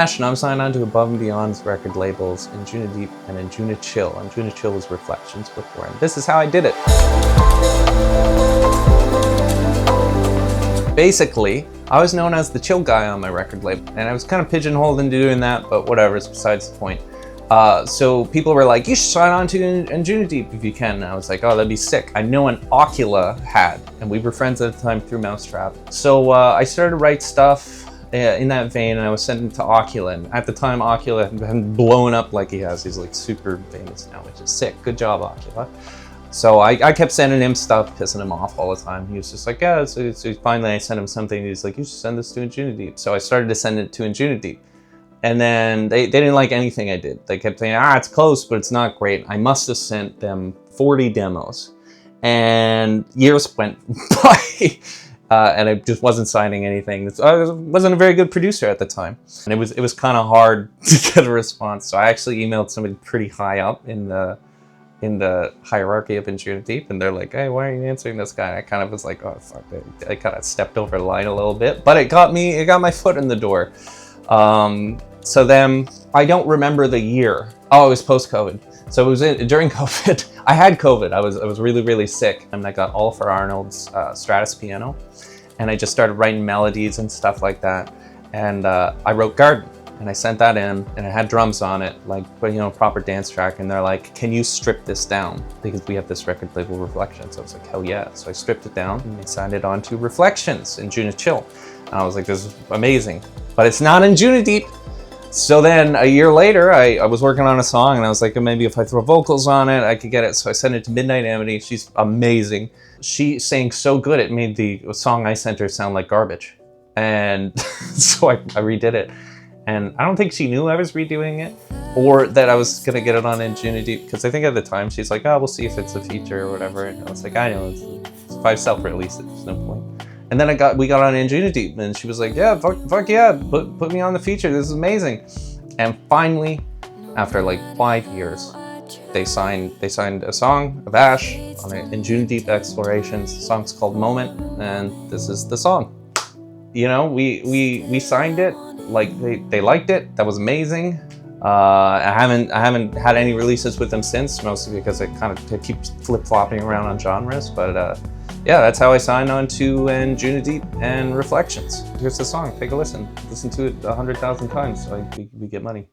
And I'm signed on to Above and Beyond's record labels Anjunadeep and Anjunachill. Anjunachill was Reflections before, and this is how I did it. Basically, I was known as the chill guy on my record label, and I was kind of pigeonholed into doing that, but whatever, it's besides the point. So people were like, you should sign on to Anjunadeep if you can. And I was like, oh, that'd be sick. I know an Ocula had, and we were friends at the time through Mousetrap. So I started to write stuff in that vein, and I was sent to Ocula. And at the time, Ocula hadn't blown up like he has. He's like super famous now, which is sick. Good job, Ocula. So I kept sending him stuff, pissing him off all the time. He was just like, yeah, so finally I sent him something. He's like, you should send this to Anjunadeep. So I started to send it to Anjunadeep. And then they didn't like anything I did. They kept saying, it's close, but it's not great. I must have sent them 40 demos. And years went by, and I just wasn't signing anything. I wasn't a very good producer at the time. And it was kind of hard to get a response. So I actually emailed somebody pretty high up in the hierarchy of Anjunadeep, and they're like, hey, why are you answering this guy? And I kind of was like, oh, fuck, I kind of stepped over the line a little bit. But it got my foot in the door. So then, I don't remember the year. Oh, it was post-COVID. So it was during COVID. I had COVID. I was really, really sick. And I got Oliver Arnold's Stratus piano. And I just started writing melodies and stuff like that. And I wrote Garden. And I sent that in, and it had drums on it, like, a proper dance track. And they're like, can you strip this down? Because we have this record label, Reflections. So I was like, hell yeah. So I stripped it down, and I signed it on to Reflections in Anjunachill. And I was like, this is amazing. But it's not Anjunadeep. So then a year later, I was working on a song, and I was like, maybe if I throw vocals on it, I could get it. So I sent it to Midnight Amity. She's amazing. She sang so good, it made the song I sent her sound like garbage. And so I redid it. And I don't think she knew I was redoing it, or that I was gonna get it on Anjunadeep, because I think at the time she's like, oh, we'll see if it's a feature or whatever. And I was like, I know, if I self-release it, there's no point. And then we got on Anjunadeep, and she was like, yeah, fuck yeah, put me on the feature, this is amazing. And finally, after like 5 years, they signed a song of Ash on Anjunadeep Explorations. The song's called Moment, and this is the song. We signed it, like they liked it. That was amazing. I haven't had any releases with them since, mostly because I keep flip-flopping around on genres, but yeah, that's how I signed on to Anjunadeep and Reflections. Here's the song, take a listen. Listen to it 100,000 times so we get money.